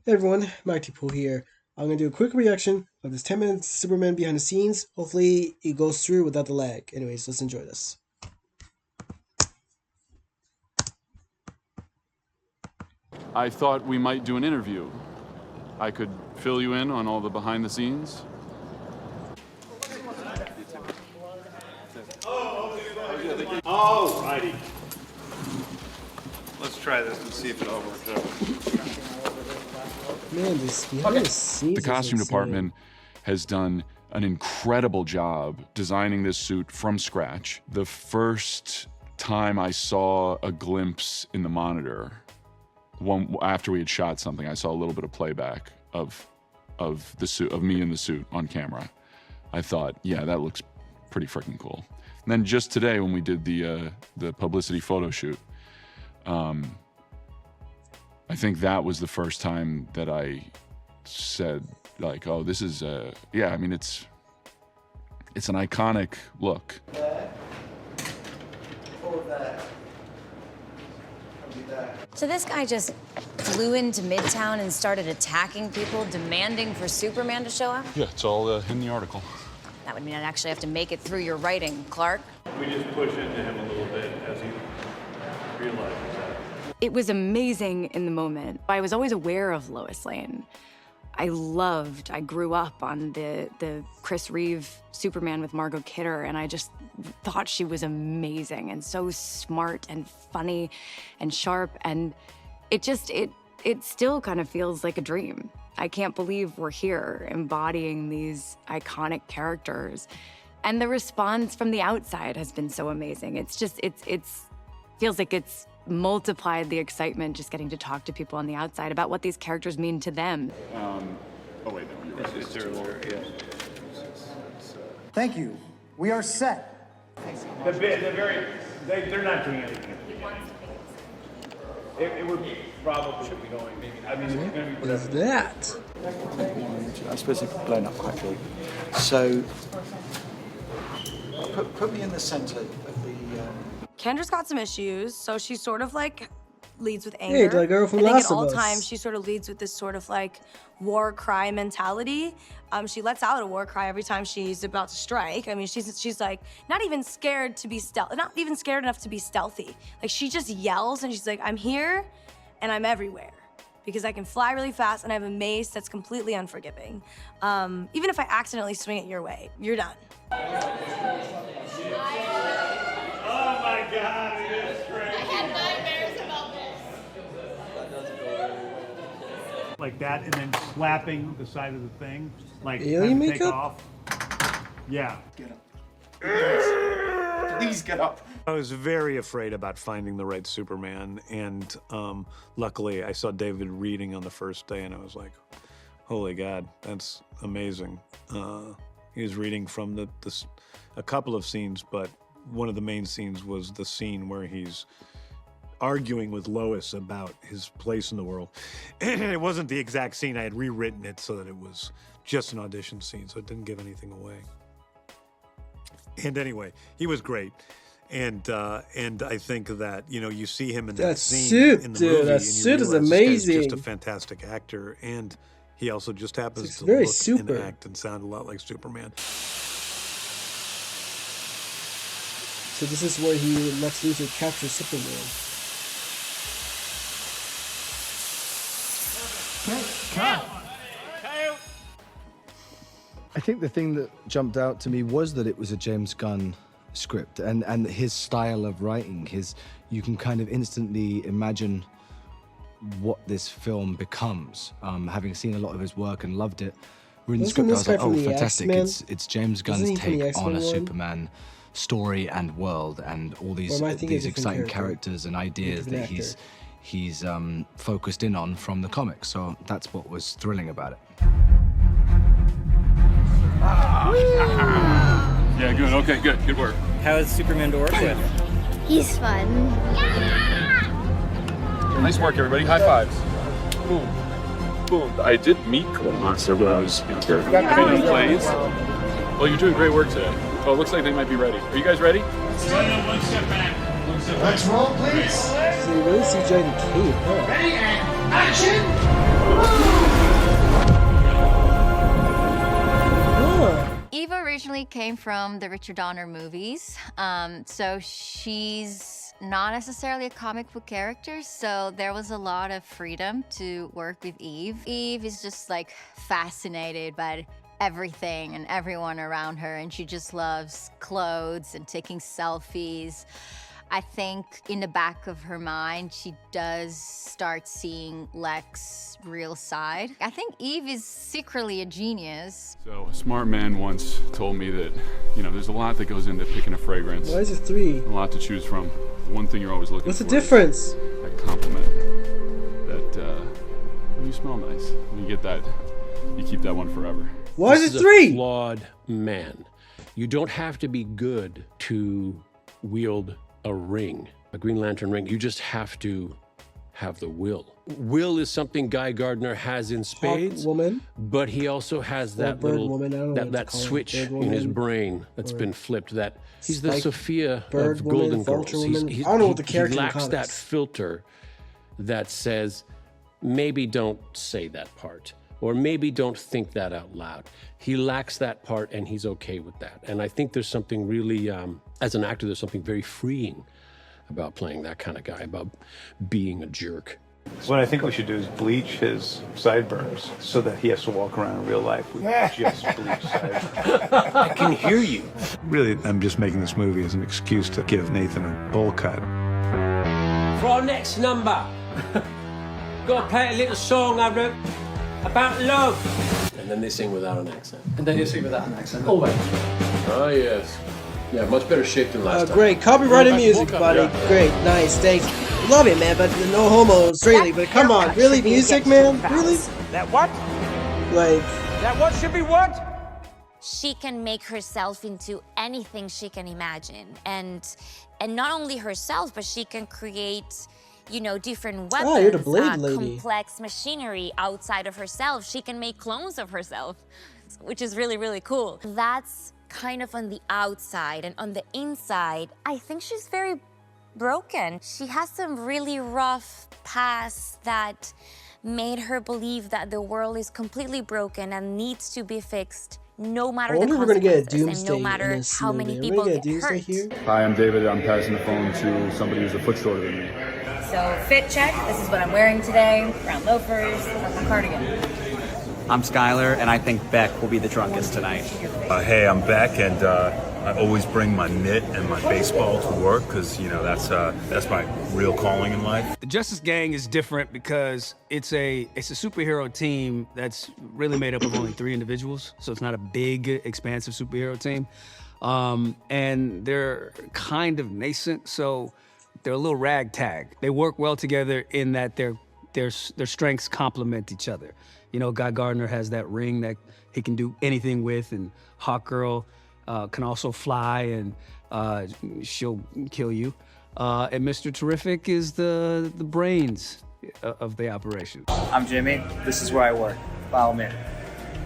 Hey everyone, Mighty Pool here. I'm going to do a quick reaction of this 10 minutes Superman behind the scenes. Hopefully it goes through without the lag. Anyways, let's enjoy this. I thought we might do an interview. I could fill you in on all the behind the scenes. Oh, righty. Let's try this and see if it all works out. Man, this behind the scenes. The costume is insane. department has done an incredible job designing this suit from scratch. The first time I saw a glimpse in the monitor, after we had shot something, I saw a little bit of playback of the suit, of me in the suit on camera. I thought, yeah, that looks pretty freaking cool. And then just today, when we did the publicity photo shoot, I think that was the first time that I said, like, oh, this is yeah, I mean, it's an iconic look. So this guy just flew into Midtown and started attacking people, demanding for Superman to show up? Yeah, it's all in the article. That would mean I'd actually have to make it through your writing, Clark. We just push into him a little bit as he realizes that. It was amazing in the moment. I was always aware of Lois Lane. I grew up on the Chris Reeve Superman with Margot Kidder, and I just thought she was amazing and so smart and funny and sharp, and it still kind of feels like a dream. I can't believe we're here embodying these iconic characters. And the response from the outside has been so amazing. It feels like it's multiplied the excitement just getting to talk to people on the outside about what these characters mean to them. Oh wait, no, you're right. It's earlier, yeah. Thank you. We are set. They're not doing anything. It would probably be going. I mean, it's going to be What is that? I suppose it's blown up quite big. So, put me in the centre of the. Kendra's got some issues, so she sort of like leads with anger. Hey, the girl from I think Last at all of Us. times she sort of leads with this sort of like war cry mentality. She lets out a war cry every time she's about to strike. I mean, she's like not even scared to be not even scared enough to be stealthy. Like she just yells and she's like, "I'm here, and I'm everywhere." Because I can fly really fast and I have a mace that's completely unforgiving. Even if I accidentally swing it your way, you're done. Oh my God, it is great. I had nightmares about this. Like that, and then slapping the side of the thing, like Alien have to take makeup? off. Yeah. Get up. Please get up. I was very afraid about finding the right Superman, and luckily I saw David reading on the first day, and I was like, holy God, that's amazing. He was reading from a couple of scenes, but one of the main scenes was the scene where he's arguing with Lois about his place in the world. And it wasn't the exact scene. I had rewritten it so that it was just an audition scene, so it didn't give anything away. And anyway, he was great. And I think that, you know, you see him in that scene suit, in the dude, movie, that and you suit is realize this guy's amazing. just a fantastic actor, and he also just happens It's to very look super. and act and sound a lot like Superman. So this is where Lex Luthor captures Superman. I think the thing that jumped out to me was that it was a James Gunn script, and his style of writing. You can kind of instantly imagine what this film becomes. Having seen a lot of his work and loved it, reading the Wasn't script, I this was guy like, from oh, the fantastic! X-Men? It's James Wasn't Gunn's he from the take on X-Men a one? Superman story and world, and all Or these am I thinking of a different exciting character? characters and ideas Different that actor. he's focused in on from the comics. So that's what was thrilling about it. Yeah, good. Okay, good. Good work. How is Superman to work with? He's fun. Nice work, everybody. High fives. Boom. Boom. I did meet Monster when I was younger. Training plays. Well, you're doing great work today. Oh, it looks like they might be ready. Are you guys ready? One step back. Let's roll, please. So you really CGI the cave, huh? Ready and action! Huh. Eva originally came from the Richard Donner movies, so she's not necessarily a comic book character, so there was a lot of freedom to work with Eve. Eve is just like fascinated by everything and everyone around her, and she just loves clothes and taking selfies. I think in the back of her mind, she does start seeing Lex's real side. I think Eve is secretly a genius. So a smart man once told me that, you know, there's a lot that goes into picking a fragrance. Why is it 3? A lot to choose from. The one thing you're always looking What's for the difference? is that compliment. That when you smell nice. When you get that, you keep that one forever. Why is This it a 3? flawed man. You don't have to be good to wield a ring, a Green Lantern ring. You just have to have the will. Will is something Guy Gardner has in spades, Woman? but he also has that bird little woman, I don't know what to that call it. switch Bird in his woman, brain that's been flipped. That he's the spike Sophia bird of woman, Golden vulture Girls. woman. I don't know what the character He in lacks that comics. filter that says maybe don't say that part, or maybe don't think that out loud. He lacks that part, and he's okay with that. And I think there's something really, as an actor, there's something very freeing about playing that kind of guy, about being a jerk. What I think we should do is bleach his sideburns so that he has to walk around in real life with just bleached sideburns. I can hear you. Really, I'm just making this movie as an excuse to give Nathan a bowl cut. For our next number, gotta play a little song I wrote about love. And then they sing without an accent. And then you sing without an accent. Always. Oh, yes. Yeah, much better shape than last time. Great. Copyrighted Back music, woke up, buddy. yeah. Great. Nice. Thanks. Love it, man, but no homo straightly. But come on. Really? Music, man? Really? That what? Like, That what should be what? She can make herself into anything she can imagine, and not only herself, but she can create, you know, different weapons, you're the Blade lady. complex machinery outside of herself. She can make clones of herself, which is really, really cool. That's kind of on the outside, and on the inside, I think she's very broken. She has some really rough past that made her believe that the world is completely broken and needs to be fixed, no matter I the wonder if we're gonna get a consequences, and Doomsday no matter in this how movie. many Are we people gonna get get Doomsday hurt. here? Hi, I'm David. I'm passing the phone to somebody who's a foot shorter than me. So fit check. This is what I'm wearing today. Brown loafers, purple cardigan. I'm Skylar, and I think Beck will be the drunkest tonight. Hey, I'm Beck, and I always bring my mitt and my baseball to work because, you know, that's my real calling in life. The Justice Gang is different because it's a superhero team that's really made up of only 3 individuals, so it's not a big, expansive superhero team. And they're kind of nascent, so they're a little ragtag. They work well together in that their strengths complement each other. You know, Guy Gardner has that ring that he can do anything with, and Hawkgirl can also fly, and she'll kill you. And Mr. Terrific is the brains of the operation. I'm Jimmy. This is where I work. Follow me.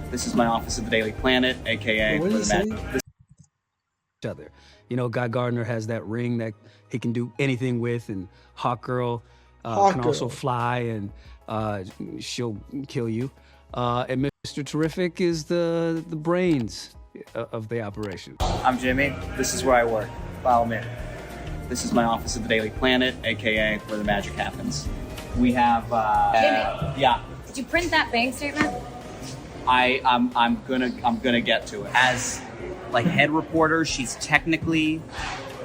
This is my office at the Daily Planet, aka What for did the he Mag- say? Each other. You know, Guy Gardner has that ring that he can do anything with, and Hawkgirl can also Hawkgirl. fly, and she'll kill you. And Mr. Terrific is the brains of the operation. I'm Jimmy. This is where I work. Follow me. This is my office at the Daily Planet, aka where the magic happens. We have Jimmy. yeah. Did you print that bank statement? I'm gonna get to it. As like head reporter, she's technically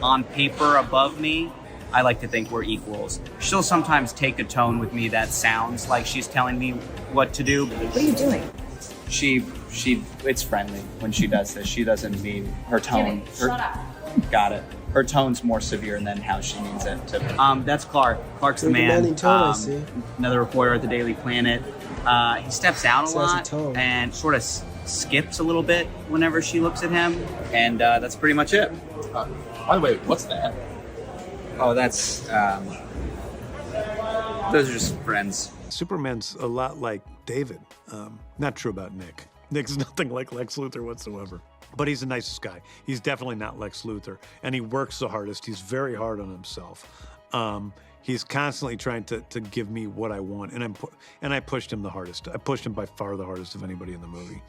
on paper above me. I like to think we're equals. She'll sometimes take a tone with me that sounds like she's telling me what to do. What are you doing? She it's friendly when she does this. She doesn't mean her tone. Jimmy, shut up. Got it. Her tone's more severe than how she means it. That's Clark. Clark's the Very man. demanding tone, I see. Another reporter at the Daily Planet. He steps out a Sassy lot tone. and sort of skips a little bit whenever she looks at him, and that's pretty much it. By the way, what's that? Oh, that's those are just friends. Superman's a lot like David. Not true about Nick. Nick's nothing like Lex Luthor whatsoever. But he's the nicest guy. He's definitely not Lex Luthor, and he works the hardest. He's very hard on himself. He's constantly trying to give me what I want, and I pushed him the hardest. I pushed him by far the hardest of anybody in the movie.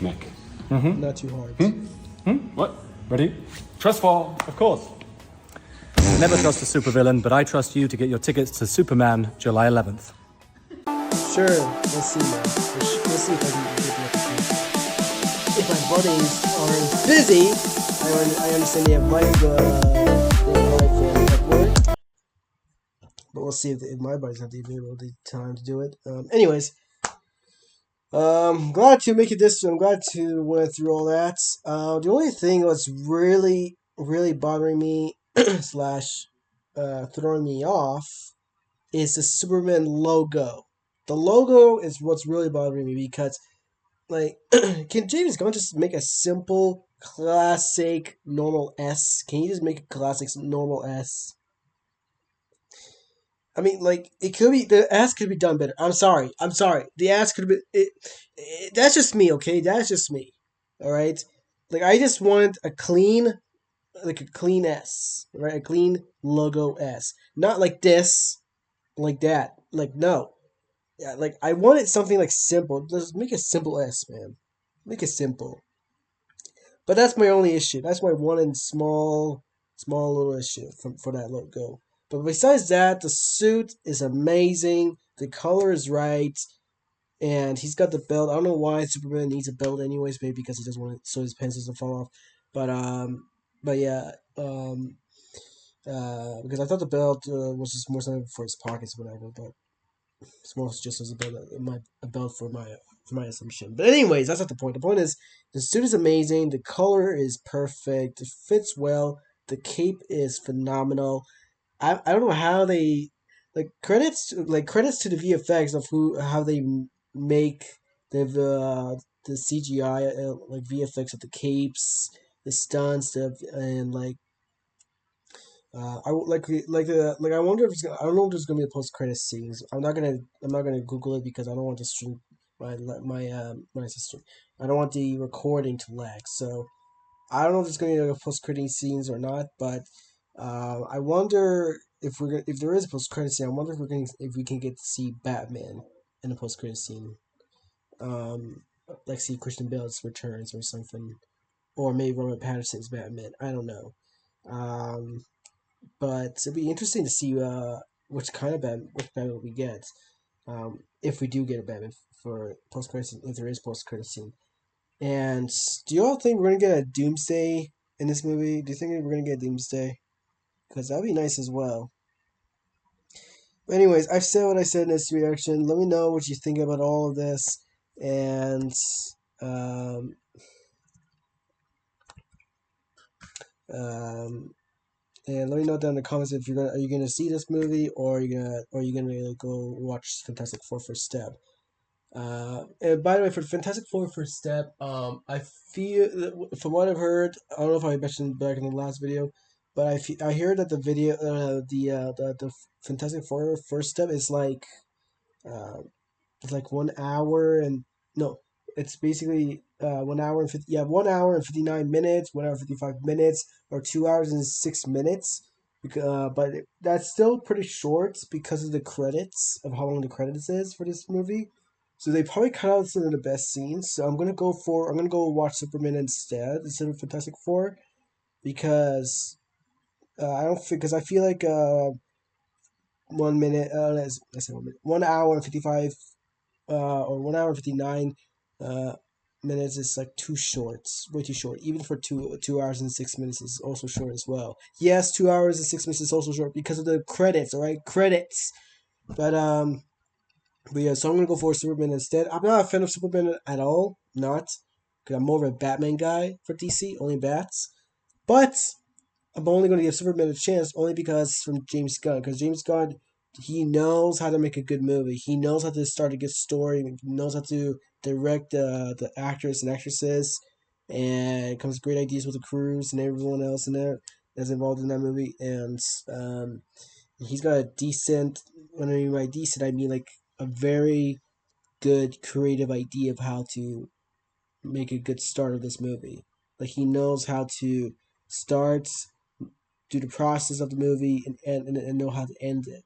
Nick. Not too hard. What? Ready? Trust fall. Of course. Never trust a supervillain, but I trust you to get your tickets to Superman, July 11th. Sure, let's see, man. Let's see if I can get the if my buddies aren't busy. I understand they have life at work, but we'll see if my buddies have the available time to do it. Anyways, glad to make it this. I'm glad to went through all that. The only thing that's really bothering me slash throwing me off is the Superman logo. The logo is what's really bothering me because, like, can James Gunn just make a simple, classic, normal S? Can you just make a classic, normal S? I mean, like, it could be, the S could be done better. I'm sorry. The S could be, that's just me, okay? That's just me. Alright? Like, I just want a clean S. Right? A clean logo S. Not like this, like that. Like, no. Yeah, like, I wanted something, like, simple. Just make a simple S, man. Make it simple. But that's my only issue. That's my one and small little issue for that logo. But besides that, the suit is amazing. The color is right. And he's got the belt. I don't know why Superman needs a belt anyways. Maybe because he doesn't want it so his pants doesn't fall off. But yeah. Because I thought the belt was just more something for his pockets or whatever. But it's more just as a belt for my assumption. But anyways, that's not the point. The point is the suit is amazing. The color is perfect. It fits well. The cape is phenomenal. I don't know how they credits to the VFX of how they make the CGI like VFX of the capes, the stunts, and like. I wonder if I don't know if there's gonna be a post credit scenes. I'm not gonna Google it because I don't want to stream my sister. I don't want the recording to lag. So I don't know if there's gonna be like a post credit scenes or not. But I wonder if there is a post credit scene. I wonder if we can get to see Batman in a post credit scene. Like see Christian Bale's returns or something, or maybe Robert Pattinson's Batman. I don't know. But it'd be interesting to see which Batman we get. If we do get a Batman for post credit scene, if there is post credit scene. And do you all think we're gonna get a Doomsday in this movie? Do you think we're gonna get Doomsday? Because that'd be nice as well. But anyways, I've said what I said in this reaction. Let me know what you think about all of this, and and let me know down in the comments if are you gonna see this movie or are you gonna go watch Fantastic Four First Step. And by the way, for Fantastic Four First Step, I feel from what I've heard, I don't know if I mentioned back in the last video, but I heard that the video the Fantastic Four First Step is like it's like 1 hour and no, it's basically 1 hour and 1 hour and 59 minutes, 1 hour and 55 minutes, or 2 hours and 6 minutes. But that's still pretty short because of the credits of how long the credits is for this movie. So they probably cut out some of the best scenes. So I'm gonna go watch Superman instead of Fantastic Four, because I feel like 1 minute let's say 1 minute, 1 hour and 55 or 1 hour and 59 minutes is like too short, way too short. Even for 2 hours and 6 minutes is also short as well. Yes, 2 hours and 6 minutes is also short because of the credits. All right, credits. But yeah, so I'm gonna go for Superman instead. I'm not a fan of Superman at all, not because I'm more of a Batman guy for DC, only bats. But I'm only gonna give Superman a chance only because from James Gunn, because James Gunn, he knows how to make a good movie. He knows how to start a good story. He knows how to direct the actors and actresses, and comes with great ideas with the crews and everyone else in there that's involved in that movie. And he's got a decent. When I mean by decent, I mean like a very good creative idea of how to make a good start of this movie. Like he knows how to start, do the process of the movie, and know how to end it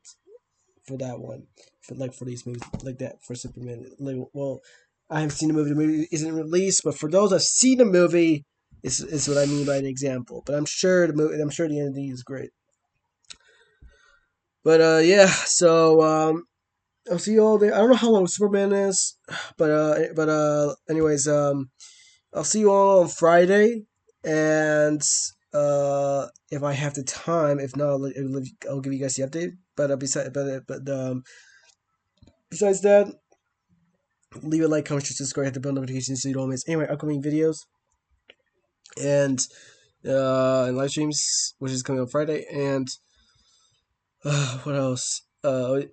for that one. For these movies like that for Superman. Like, well, I haven't seen the movie. The movie isn't released, but for those that see the movie, is what I mean by an example. But I'm sure the ending is great. But yeah, so I'll see you all there. I don't know how long Superman is, but anyways, I'll see you all on Friday, and if I have the time, if not, I'll give you guys the update. But besides that, leave a like, comment, subscribe, hit the bell notifications so you don't miss any upcoming videos and live streams, which is coming on Friday. And what else? Oh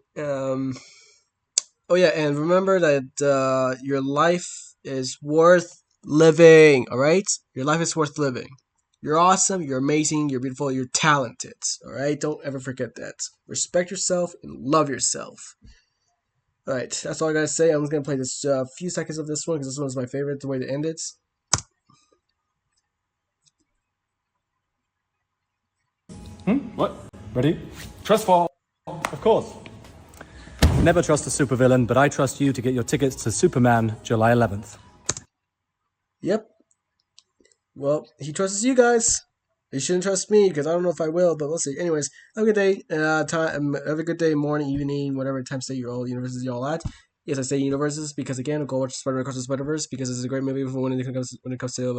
yeah, and remember that your life is worth living. All right, your life is worth living. You're awesome. You're amazing. You're beautiful. You're talented. All right, don't ever forget that. Respect yourself and love yourself. All right, that's all I gotta say. I'm just gonna play this few seconds of this one because this one's my favorite. The way to end it. What? Ready? Trust fall. Of course. Never trust a supervillain, but I trust you to get your tickets to Superman July 11th. Yep. Well, he trusts you guys. You shouldn't trust me because I don't know if I will, but we'll see. Anyways, have a good day. Have a good day, morning, evening, whatever time state you're all universes you're all at. Yes, I say universes because again, go watch Spider-Man Across the Spider-Verse because it's a great movie when it comes to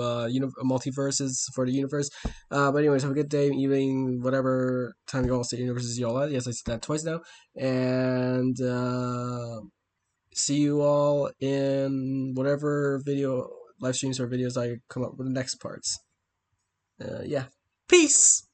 multiverses for the universe. But anyways, have a good day, evening, whatever time you all say universes you all at. Yes, I said that twice now, and see you all in whatever live streams or videos I come up with the next parts. Yeah. Peace!